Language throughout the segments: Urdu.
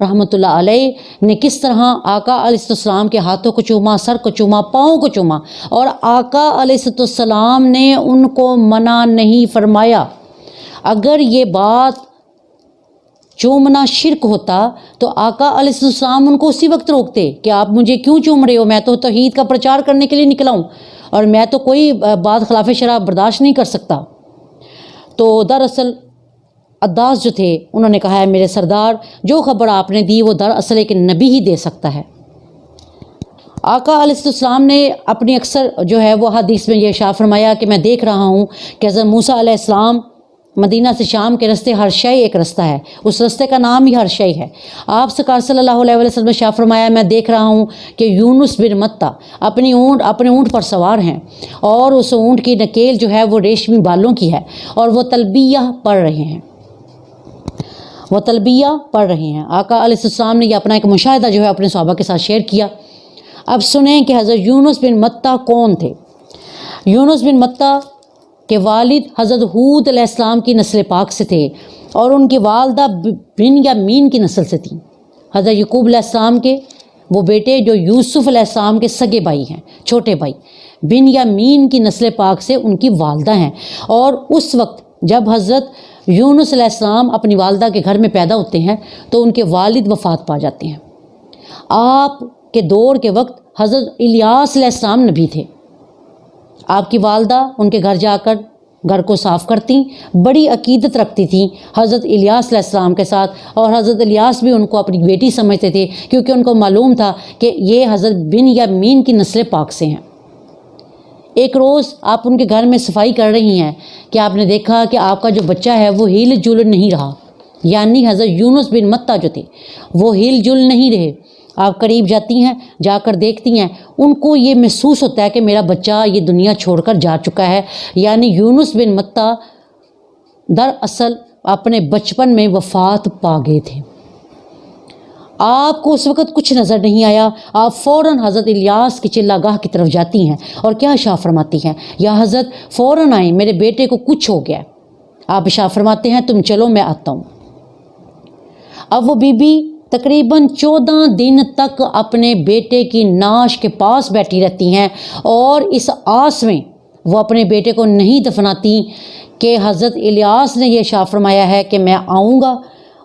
رحمۃ اللہ علیہ نے کس طرح آقا علیہ السلام کے ہاتھوں کو چوما، سر کو چوما، پاؤں کو چوما، اور آقا علیہ السلام نے ان کو منع نہیں فرمایا۔ اگر یہ بات چومنا شرک ہوتا تو آقا علیہ السلام ان کو اسی وقت روکتے کہ آپ مجھے کیوں چوم رہے ہو، میں تو توحید کا پرچار کرنے کے لیے نکلا ہوں اور میں تو کوئی بات خلاف شرع برداشت نہیں کر سکتا۔ تو دراصل عداس جو تھے انہوں نے کہا ہے میرے سردار جو خبر آپ نے دی وہ دراصل ایک نبی ہی دے سکتا ہے۔ آقا علیہ السلام نے اپنی اکثر جو ہے وہ حدیث میں یہ ارشاد فرمایا کہ میں دیکھ رہا ہوں کہ حضرت موسیٰ علیہ السلام مدینہ سے شام کے رستے ہرشئی ایک رستہ ہے، اس رستے کا نام ہی ہرشئی ہے۔ آپ سرکار صلی اللہ علیہ وسلم نے ارشاد فرمایا میں دیکھ رہا ہوں کہ یونس بن متیٰ اپنے اونٹ پر سوار ہیں اور اس اونٹ کی نکیل جو ہے وہ ریشمی بالوں کی ہے اور وہ تلبیہ پڑھ رہے ہیں، آقا علیہ السلام نے یہ اپنا ایک مشاہدہ جو ہے اپنے صحابہ کے ساتھ شیئر کیا۔ اب سنیں کہ حضرت یونس بن متیٰ کون تھے۔ یونس بن متیٰ کے والد حضرت ہود علیہ السلام کی نسل پاک سے تھے اور ان کی والدہ بن یامین کی نسل سے تھیں۔ حضرت یعقوب علیہ السلام کے وہ بیٹے جو یوسف علیہ السلام کے سگے بھائی ہیں، چھوٹے بھائی، بن یامین کی نسل پاک سے ان کی والدہ ہیں۔ اور اس وقت جب حضرت یونس علیہ السلام اپنی والدہ کے گھر میں پیدا ہوتے ہیں تو ان کے والد وفات پا جاتے ہیں۔ آپ کے دور کے وقت حضرت الیاس علیہ السلام نبی تھے۔ آپ کی والدہ ان کے گھر جا کر گھر کو صاف کرتی، بڑی عقیدت رکھتی تھیں حضرت الیاس علیہ السلام کے ساتھ، اور حضرت الیاس بھی ان کو اپنی بیٹی سمجھتے تھے کیونکہ ان کو معلوم تھا کہ یہ حضرت بن یامین کی نسل پاک سے ہیں۔ ایک روز آپ ان کے گھر میں صفائی کر رہی ہیں کہ آپ نے دیکھا کہ آپ کا جو بچہ ہے وہ ہل جل نہیں رہا، یعنی حضرت یونس بن متیٰ جو تھے وہ ہل جل نہیں رہے۔ آپ قریب جاتی ہیں، جا کر دیکھتی ہیں، ان کو یہ محسوس ہوتا ہے کہ میرا بچہ یہ دنیا چھوڑ کر جا چکا ہے، یعنی یونس بن متیٰ دراصل اپنے بچپن میں وفات پا گئے تھے۔ آپ کو اس وقت کچھ نظر نہیں آیا، آپ فوراً حضرت الیاس کی چلہ گاہ کی طرف جاتی ہیں اور کیا ارشاد فرماتی ہیں، یا حضرت فوراً آئیں، میرے بیٹے کو کچھ ہو گیا ہے۔ آپ ارشاد فرماتے ہیں تم چلو میں آتا ہوں۔ اب وہ بی بی تقریباً 14 دن تک اپنے بیٹے کی ناش کے پاس بیٹھی رہتی ہیں اور اس آس میں وہ اپنے بیٹے کو نہیں دفناتی کہ حضرت الیاس نے یہ ارشاد فرمایا ہے کہ میں آؤں گا،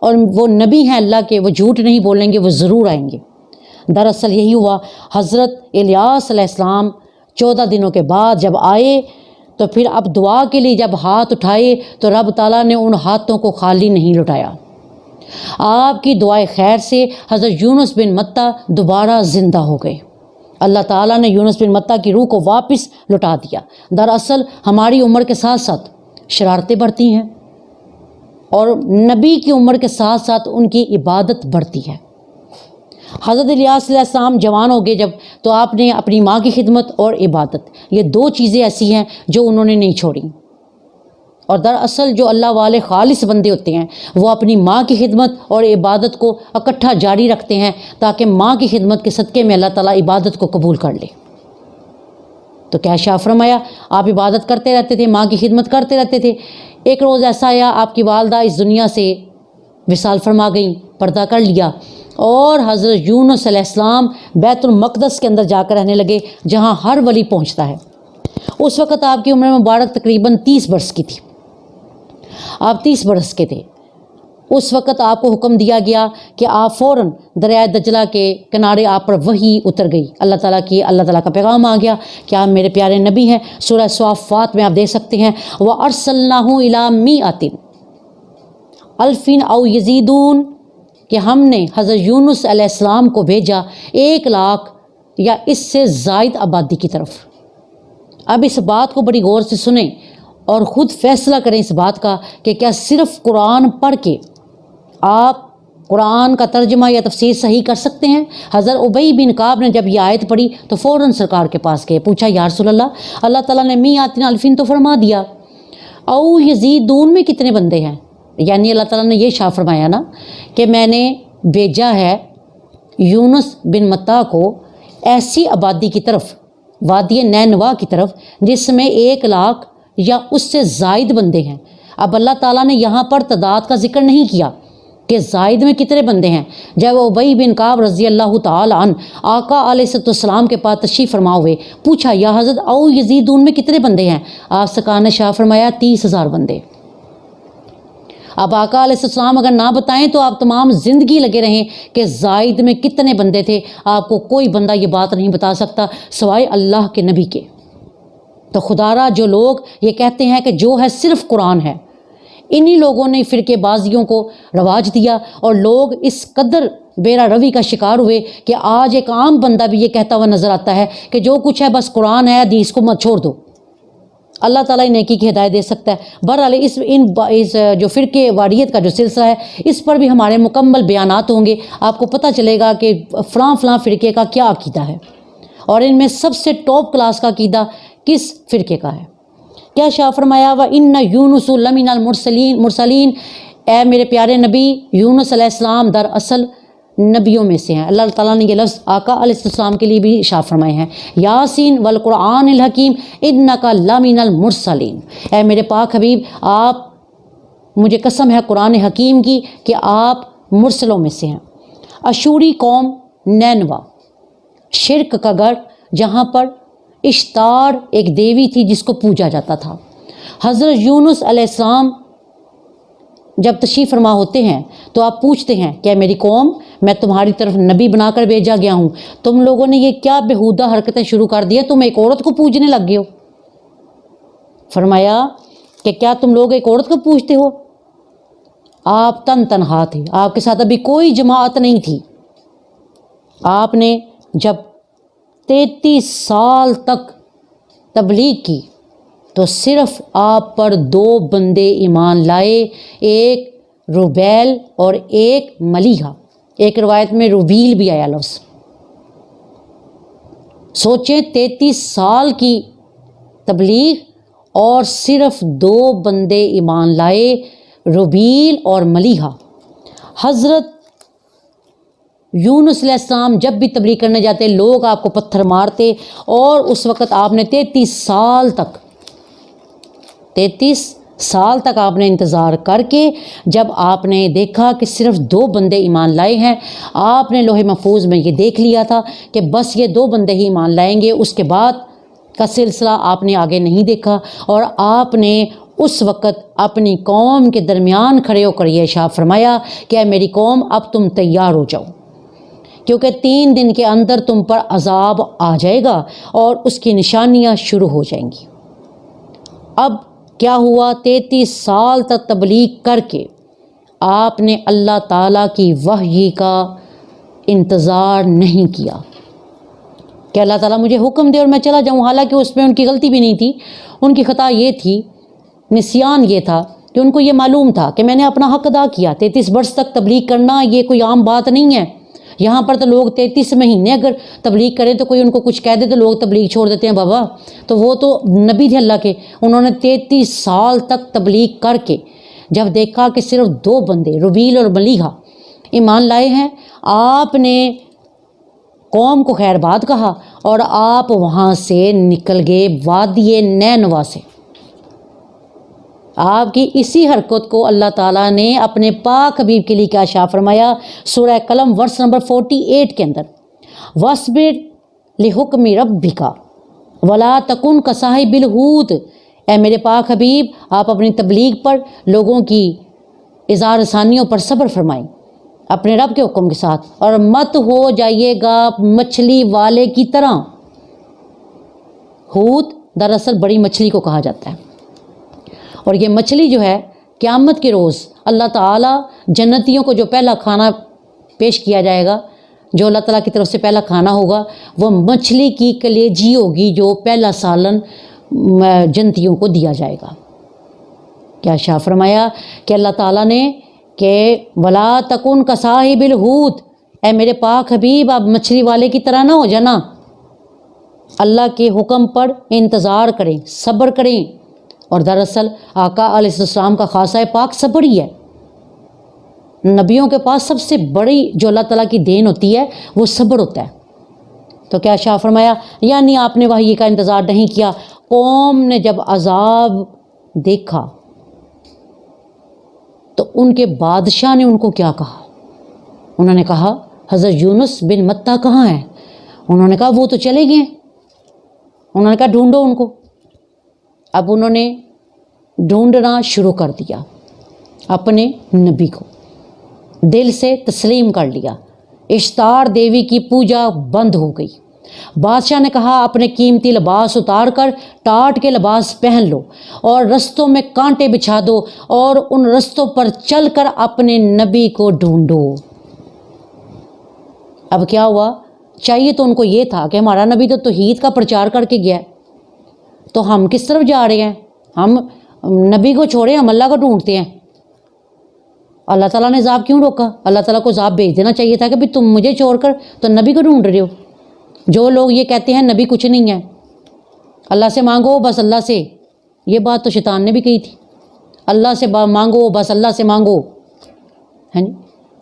اور وہ نبی ہیں اللہ کے، وہ جھوٹ نہیں بولیں گے، وہ ضرور آئیں گے۔ دراصل یہی ہوا، حضرت الیاس علیہ السلام 14 دنوں کے بعد جب آئے تو پھر اب دعا کے لیے جب ہاتھ اٹھائے تو رب تعالیٰ نے ان ہاتھوں کو خالی نہیں لٹایا۔ آپ کی دعائے خیر سے حضرت یونس بن متیٰ دوبارہ زندہ ہو گئے۔ اللہ تعالیٰ نے یونس بن متیٰ کی روح کو واپس لٹا دیا۔ دراصل ہماری عمر کے ساتھ ساتھ شرارتیں بڑھتی ہیں اور نبی کی عمر کے ساتھ ساتھ ان کی عبادت بڑھتی ہے۔ حضرت الیاس علیہ السلام جوان ہو گئے جب، تو آپ نے اپنی ماں کی خدمت اور عبادت، یہ دو چیزیں ایسی ہیں جو انہوں نے نہیں چھوڑیں۔ اور دراصل جو اللہ والے خالص بندے ہوتے ہیں وہ اپنی ماں کی خدمت اور عبادت کو اکٹھا جاری رکھتے ہیں تاکہ ماں کی خدمت کے صدقے میں اللہ تعالیٰ عبادت کو قبول کر لے۔ تو کیا ارشاد فرمایا، آپ عبادت کرتے رہتے تھے، ماں کی خدمت کرتے رہتے تھے۔ ایک روز ایسا آیا آپ کی والدہ اس دنیا سے وصال فرما گئیں، پردہ کر لیا، اور حضرت یونس علیہ السلام بیت المقدس کے اندر جا کر رہنے لگے جہاں ہر ولی پہنچتا ہے۔ اس وقت آپ کی عمر مبارک تقریباً 30 برس کی تھی، آپ 30 برس کے تھے۔ اس وقت آپ کو حکم دیا گیا کہ آپ فوراً دریائے دجلہ کے کنارے آپ پر وحی اتر گئی، اللہ تعالیٰ کا پیغام آ گیا کہ آپ میرے پیارے نبی ہیں۔ سورہ صافات میں آپ دیکھ سکتے ہیں وَأَرْسَلْنَاهُ إِلَىٰ مِائَةٍ أَلْفٍ أَوْ يَزِيدُونَ، کہ ہم نے حضرت یونس علیہ السلام کو بھیجا 1 لاکھ یا اس سے زائد آبادی کی طرف۔ اب اس بات کو بڑی غور سے سنیں اور خود فیصلہ کریں اس بات کا کہ کیا صرف قرآن پڑھ کے آپ قرآن کا ترجمہ یا تفسیر صحیح کر سکتے ہیں؟ حضرت ابی بن کعب نے جب یہ آیت پڑھی تو فوراً سرکار کے پاس گئے، پوچھا یا رسول اللہ تعالیٰ نے میاتن الفین تو فرما دیا، او یزیدون میں کتنے بندے ہیں؟ یعنی اللہ تعالیٰ نے یہ ارشاد فرمایا نا کہ میں نے بھیجا ہے یونس بن متیٰ کو ایسی آبادی کی طرف، وادی نینوا کی طرف، جس میں 1 لاکھ یا اس سے زائد بندے ہیں۔ اب اللہ تعالیٰ نے یہاں پر تعداد کا ذکر نہیں کیا کہ زائد میں کتنے بندے ہیں؟ جب ابی بن کعب رضی اللہ تعالی عنہ آقا علیہ السلام کے پاس تشریف فرما ہوئے، پوچھا یا حضرت او یزیدون میں کتنے بندے ہیں؟ آپ سرکار نے شاہ فرمایا 30,000 بندے۔ اب آقا علیہ السلام اگر نہ بتائیں تو آپ تمام زندگی لگے رہیں کہ زائد میں کتنے بندے تھے، آپ کو کوئی بندہ یہ بات نہیں بتا سکتا سوائے اللہ کے نبی کے۔ تو خدا را جو لوگ یہ کہتے ہیں کہ جو ہے صرف قرآن ہے، انہی لوگوں نے فرقے بازیوں کو رواج دیا، اور لوگ اس قدر بیرا روی کا شکار ہوئے کہ آج ایک عام بندہ بھی یہ کہتا ہوا نظر آتا ہے کہ جو کچھ ہے بس قرآن ہے، حدیث کو مت چھوڑ دو۔ اللہ تعالیٰ نیکی کی ہدایت دے سکتا ہے۔ بہرحال اس جو فرقے واریت کا جو سلسلہ ہے اس پر بھی ہمارے مکمل بیانات ہوں گے، آپ کو پتہ چلے گا کہ فلاں فلاں فرقے کا کیا عقیدہ ہے، اور ان میں سب سے ٹاپ کلاس کا عقیدہ کس فرقے کا ہے۔ کیا شاہ فرمایا وَإِنَّ يُونُسُ لَمِنَ الْمُرْسَلِينَ، اے میرے پیارے نبی یونس علیہ السلام دراصل نبیوں میں سے ہیں۔ اللہ تعالیٰ نے یہ لفظ آقا علیہ السلام کے لیے بھی ارشاد فرمائے ہیں، یاسین والقرآن الحکیم انک لمن المرسلین، اے میرے پاک حبیب آپ، مجھے قسم ہے قرآن حکیم کی کہ آپ مرسلوں میں سے ہیں۔ اشوری قوم نینوا، شرک کا گھر جہاں پر اشتار ایک دیوی تھی جس کو پوجا جاتا تھا۔ حضرت یونس علیہ السلام جب تشریف فرما ہوتے ہیں تو آپ پوچھتے ہیں کہ میری قوم، میں تمہاری طرف نبی بنا کر بھیجا گیا ہوں، تم لوگوں نے یہ کیا بےہودہ حرکتیں شروع کر دی ہیں، تم ایک عورت کو پوجنے لگ گئے ہو۔ فرمایا کہ کیا تم لوگ ایک عورت کو پوجتے ہو؟ آپ تنہا تھے، آپ کے ساتھ ابھی کوئی جماعت نہیں تھی۔ آپ نے جب 33 سال تک تبلیغ کی تو صرف آپ پر 2 بندے ایمان لائے، ایک روبیل اور ایک ملیحہ، ایک روایت میں روبیل بھی آیا لفظ۔ سوچیں 33 سال کی تبلیغ اور صرف 2 بندے ایمان لائے، روبیل اور ملیحہ۔ حضرت یونس علیہ السلام جب بھی تبلیغ کرنے جاتے لوگ آپ کو پتھر مارتے، اور اس وقت آپ نے 33 سال تک آپ نے انتظار کر کے جب آپ نے دیکھا کہ صرف 2 بندے ایمان لائے ہیں، آپ نے لوح محفوظ میں یہ دیکھ لیا تھا کہ بس یہ 2 بندے ہی ایمان لائیں گے، اس کے بعد کا سلسلہ آپ نے آگے نہیں دیکھا، اور آپ نے اس وقت اپنی قوم کے درمیان کھڑے ہو کر یہ ارشاد فرمایا کہ اے میری قوم اب تم تیار ہو جاؤ، کیونکہ 3 دن کے اندر تم پر عذاب آ جائے گا اور اس کی نشانیاں شروع ہو جائیں گی۔ اب کیا ہوا؟ 33 سال تک تبلیغ کر کے آپ نے اللہ تعالیٰ کی وحی کا انتظار نہیں کیا کہ اللہ تعالیٰ مجھے حکم دے اور میں چلا جاؤں، حالانکہ اس میں ان کی غلطی بھی نہیں تھی، ان کی خطا یہ تھی، نسیان یہ تھا کہ ان کو یہ معلوم تھا کہ میں نے اپنا حق ادا کیا۔ 33 برس تک تبلیغ کرنا یہ کوئی عام بات نہیں ہے، یہاں پر تو لوگ 33 مہینے اگر تبلیغ کریں تو کوئی ان کو کچھ کہہ دے تو لوگ تبلیغ چھوڑ دیتے ہیں بابا، تو وہ تو نبی تھے اللہ کے، انہوں نے 33 سال تک تبلیغ کر کے جب دیکھا کہ صرف 2 بندے روبیل اور ملیحہ ایمان لائے ہیں، آپ نے قوم کو خیر بات کہا اور آپ وہاں سے نکل گئے وادی نینوا سے۔ آپ کی اسی حرکت کو اللہ تعالیٰ نے اپنے پاک حبیب کے لیے کیا ارشاد فرمایا سورہ قلم ورس نمبر 48 کے اندر، وَاصْبِرْ لِحُکْمِ رَبِّکَ وَلَا تَکُنْ کَصَاحِبِ الْحُوتِ، اے میرے پاک حبیب آپ اپنی تبلیغ پر، لوگوں کی اظہار رسانیوں پر صبر فرمائیں اپنے رب کے حکم کے ساتھ، اور مت ہو جائیے گا مچھلی والے کی طرح۔ حوت دراصل بڑی مچھلی کو کہا جاتا ہے، اور یہ مچھلی جو ہے قیامت کے روز اللہ تعالیٰ جنتیوں کو جو پہلا کھانا پیش کیا جائے گا، جو اللہ تعالیٰ کی طرف سے پہلا کھانا ہوگا، وہ مچھلی کی کلیجی ہوگی جو پہلا سالن جنتیوں کو دیا جائے گا۔ کیا شاہ فرمایا کہ اللہ تعالیٰ نے کہ ولا تکن کصاحب الحوت، اے میرے پاک حبیب آپ مچھلی والے کی طرح نہ ہو جانا، اللہ کے حکم پر انتظار کریں، صبر کریں۔ اور دراصل آقا علیہ السلام کا خاصہ پاک صبر ہی ہے۔ نبیوں کے پاس سب سے بڑی جو اللہ تعالیٰ کی دین ہوتی ہے وہ صبر ہوتا ہے۔ تو کیا شاہ فرمایا یعنی آپ نے وحی کا انتظار نہیں کیا، قوم نے جب عذاب دیکھا تو ان کے بادشاہ نے ان کو کیا کہا؟ انہوں نے کہا حضرت یونس بن متیٰ کہاں ہیں؟ انہوں نے کہا وہ تو چلے گئے ہیں۔ انہوں نے کہا ڈھونڈو ان کو۔ اب انہوں نے ڈھونڈنا شروع کر دیا، اپنے نبی کو دل سے تسلیم کر لیا۔ اشتار دیوی کی پوجا بند ہو گئی۔ بادشاہ نے کہا اپنے قیمتی لباس اتار کر ٹاٹ کے لباس پہن لو اور رستوں میں کانٹے بچھا دو اور ان رستوں پر چل کر اپنے نبی کو ڈھونڈو۔ اب کیا ہوا؟ چاہیے تو ان کو یہ تھا کہ ہمارا نبی تو توحید کا پرچار کر کے گیا ہے، تو ہم کس طرف جا رہے ہیں؟ ہم نبی کو چھوڑے، ہم اللہ کو ڈھونڈتے ہیں۔ اللہ تعالیٰ نے عذاب کیوں روکا؟ اللہ تعالیٰ کو عذاب بھیج دینا چاہیے تھا کہ تم مجھے چھوڑ کر تو نبی کو ڈھونڈ رہے ہو۔ جو لوگ یہ کہتے ہیں نبی کچھ نہیں ہے، اللہ سے مانگو بس اللہ سے، یہ بات تو شیطان نے بھی کہی تھی، اللہ سے مانگو بس اللہ سے مانگو، ہے نا؟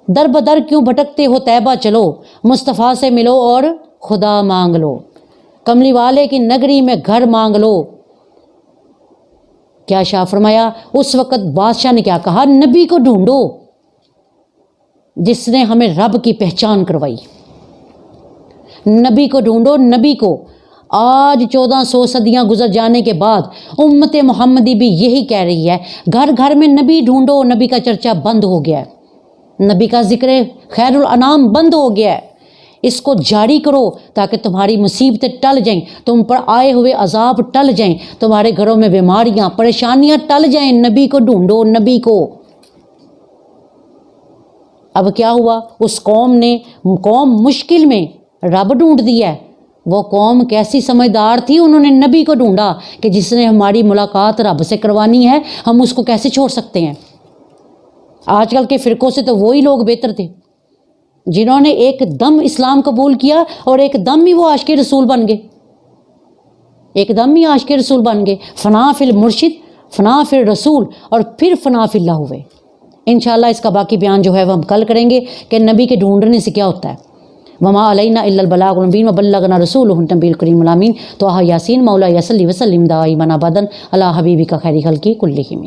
در بدر کیوں بھٹکتے ہو طیبہ چلو، مصطفیٰ سے ملو اور خدا مانگ لو، کملی والے کی نگری میں گھر مانگ لو۔ کیا شاہ فرمایا؟ اس وقت بادشاہ نے کیا کہا؟ نبی کو ڈھونڈو جس نے ہمیں رب کی پہچان کروائی، نبی کو ڈھونڈو، نبی کو۔ آج 1400 صدیاں گزر جانے کے بعد امت محمدی بھی یہی کہہ رہی ہے، گھر گھر میں نبی ڈھونڈو۔ نبی کا چرچا بند ہو گیا ہے، نبی کا ذکر خیر الانام بند ہو گیا ہے۔ اس کو جاری کرو تاکہ تمہاری مصیبتیں ٹل جائیں، تم پر آئے ہوئے عذاب ٹل جائیں، تمہارے گھروں میں بیماریاں پریشانیاں ٹل جائیں۔ نبی کو ڈھونڈو، نبی کو۔ اب کیا ہوا؟ اس قوم مشکل میں رب ڈھونڈ دیا ہے۔ وہ قوم کیسی سمجھدار تھی، انہوں نے نبی کو ڈھونڈا کہ جس نے ہماری ملاقات رب سے کروانی ہے، ہم اس کو کیسے چھوڑ سکتے ہیں؟ آج کل کے فرقوں سے تو وہی لوگ بہتر تھے جنہوں نے ایک دم اسلام قبول کیا اور ایک دم ہی وہ عاشق رسول بن گئے، ایک دم ہی عاشق رسول بن گئے۔ فنا فی المرشد، فنا فی الرسول، اور پھر فنا فی اللہ ہوئے۔ انشاءاللہ اس کا باقی بیان جو ہے وہ ہم کل کریں گے کہ نبی کے ڈھونڈنے سے کیا ہوتا ہے۔ وما علینا الا البلاغ المبین وبلغنا رسولہ النبی الکریم الامین۔ تو یاسین مولا یصلی وسلم دائما ابدا علی حبیبک خیر خلقی کلہم۔